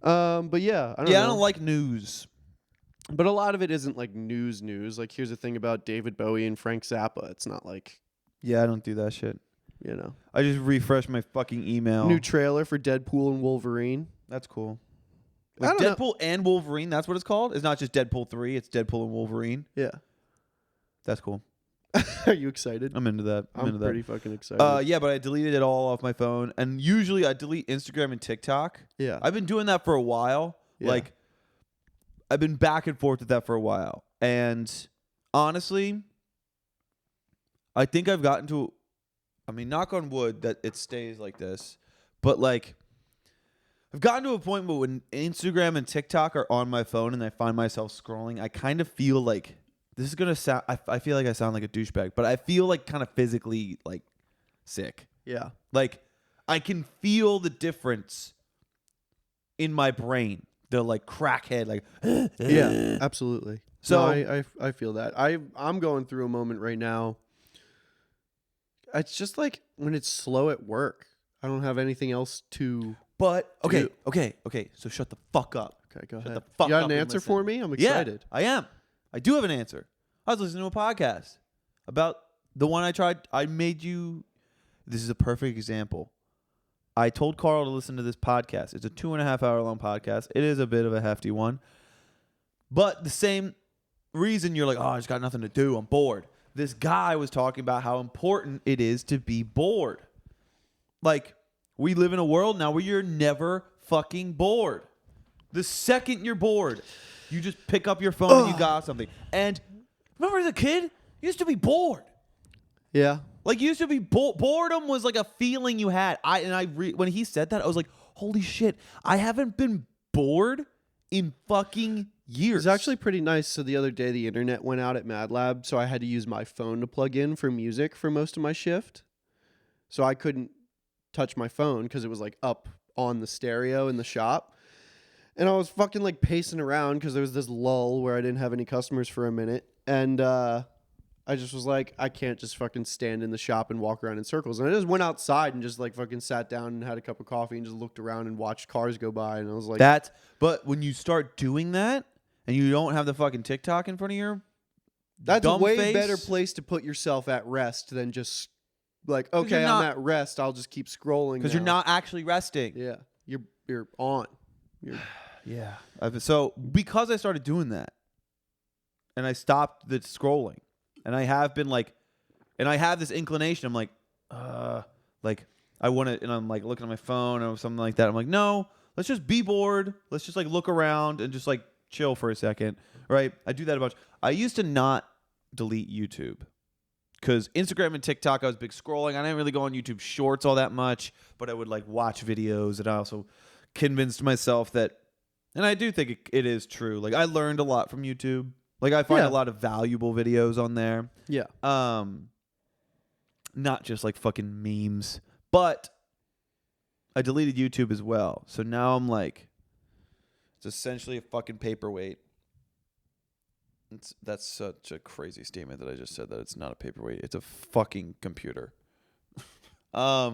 But yeah, I don't Yeah, know. I don't like news. But a lot of it isn't like news. Like, here's the thing about David Bowie and Frank Zappa. It's not like, Yeah, I don't do that shit. you know, I just refresh my fucking email. new trailer for Deadpool and Wolverine. That's cool. I Like don't know. Deadpool and Wolverine, that's what it's called? It's not just Deadpool 3, it's Deadpool and Wolverine. Yeah. That's cool. Are you excited? I'm into that. I'm into pretty that. fucking excited. Yeah, but I deleted it all off my phone. And usually I delete Instagram and TikTok. Yeah. I've been doing that for a while. Yeah. Like, I've been back and forth with that for a while. And honestly, I think I've gotten to, I mean, knock on wood that it stays like this. But like, I've gotten to a point where when Instagram and TikTok are on my phone and I find myself scrolling, I kind of feel like, this is going to sound, I feel like I sound like a douchebag, but I feel like kind of physically like sick. Yeah. Like, I can feel the difference in my brain. The like crackhead, like Yeah, absolutely. So- No, I feel that. I'm going through a moment right now. It's just like when it's slow at work. I don't have anything else to. But okay, Dude. okay. So shut the fuck up. Okay, go Shut ahead. the fuck You got up an and answer listen. for me? I'm excited. Yeah, I am. I do have an answer. I was listening to a podcast about the one I tried. I made you. This is a perfect example. I told Carl to listen to this podcast. It's a 2.5 hour long podcast. It is a bit of a hefty one. But the same reason you're like, oh, I just got nothing to do. I'm bored. This guy was talking about how important it is to be bored. Like, we live in a world now where you're never fucking bored. The second you're bored, you just pick up your phone and you got something. And remember as a kid, you used to be bored. Yeah. Like, you used to be boredom was like a feeling you had. When he said that, I was like, holy shit, I haven't been bored in fucking years. It's actually pretty nice. So the other day, the internet went out at Mad Lab, so I had to use my phone to plug in for music for most of my shift. So I couldn't touch my phone because it was like up on the stereo in the shop. And I was fucking like pacing around because there was this lull where I didn't have any customers for a minute. And I just was like, I can't just fucking stand in the shop and walk around in circles. And I just went outside and just like fucking sat down and had a cup of coffee and just looked around and watched cars go by. And I was like, but when you start doing that and you don't have the fucking TikTok in front of your that's a dumb way face, better place to put yourself at rest than just like, okay, you're not- I'm at rest. I'll just keep scrolling. because you're now. not actually resting. Yeah. You're on. Yeah. So because I started doing that and I stopped the scrolling and I have been like, and I have this inclination, I'm like I want to, and I'm like looking at my phone or something like that. I'm like, no, let's just be bored. Let's just like look around and just like chill for a second. Right. I do that a bunch. I used to not delete YouTube because Instagram and TikTok, I was big scrolling. I didn't really go on YouTube Shorts all that much, but I would like watch videos, and I also convinced myself that, and I do think it is true. Like, I learned a lot from YouTube. Like, I find a lot of valuable videos on there. Yeah. Not just like fucking memes, but I deleted YouTube as well. So now I'm like, it's essentially a fucking paperweight. That's such a crazy statement that I just said, that it's not a paperweight. It's a fucking computer. Yeah.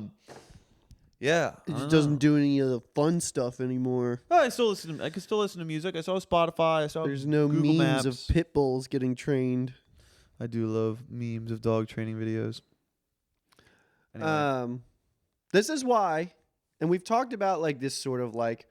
It just doesn't do any of the fun stuff anymore. Oh, I can still listen to music. I saw Spotify. I saw There's no Google memes Maps. of pit bulls getting trained. I do love memes of dog training videos. Anyway. This is why, and we've talked about like this sort of like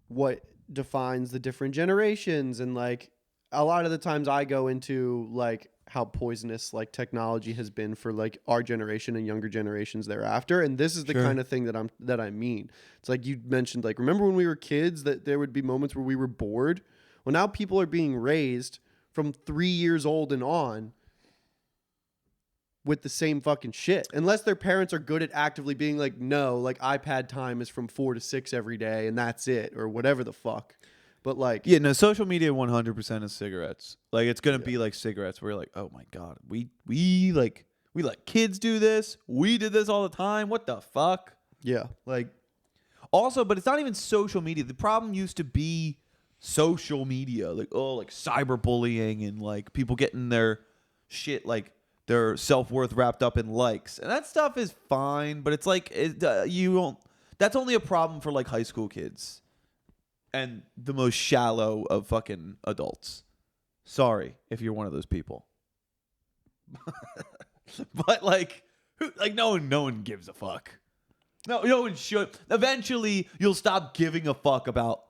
what defines the different generations, and like a lot of the times I go into like how poisonous like technology has been for like our generation and younger generations thereafter. And this is the kind of thing that I mean. It's like you mentioned, like, remember when we were kids that there would be moments where we were bored? Well, now people are being raised from 3 years old and on with the same fucking shit. Unless their parents are good at actively being like, no, like iPad time is from 4 to 6 every day and that's it, or whatever the fuck. But like, yeah, no, social media 100% is cigarettes. Like, it's gonna be like cigarettes. Where you're like, oh my god, we let kids do this. We did this all the time. What the fuck? yeah, Like, also, but it's not even social media. The problem used to be social media, like cyberbullying and like people getting their shit, like their self-worth wrapped up in likes, and that stuff is fine. But it's like you don't. That's only a problem for like high school kids. and the most shallow of fucking adults. Sorry if you're one of those people. But like no one gives a fuck. No one should. Eventually, you'll stop giving a fuck about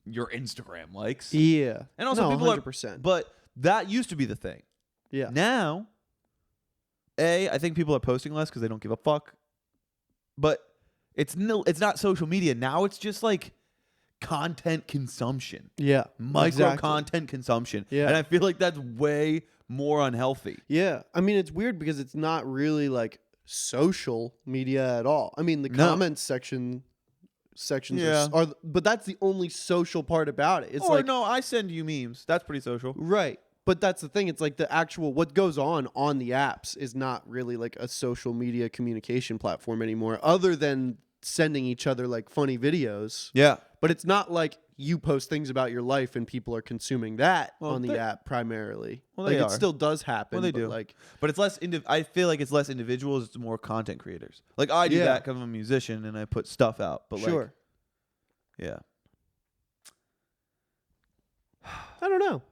your Instagram likes. Yeah. And also no, people 100%. but that used to be the thing. Yeah. Now, I think people are posting less because they don't give a fuck. But it's not social media. Now it's just like content consumption. Yeah. Micro exactly. content consumption. Yeah. And I feel like that's way more unhealthy. Yeah. I mean, it's weird because it's not really like social media at all. I mean, the No. comments sections Yeah. are, but that's the only social part about it. It's Or like, no, I send you memes. That's pretty social. right. But that's the thing. It's like the actual, what goes on the apps is not really like a social media communication platform anymore, other than sending each other like funny videos. Yeah. But it's not like you post things about your life and people are consuming that Well, on the they- app primarily. Well, like they it are. still does happen. Well, they but do. Like, But it's less. I feel like it's less individuals. It's more content creators. Like I do Yeah. that because I'm a musician and I put stuff out. But sure. like, yeah. I don't know.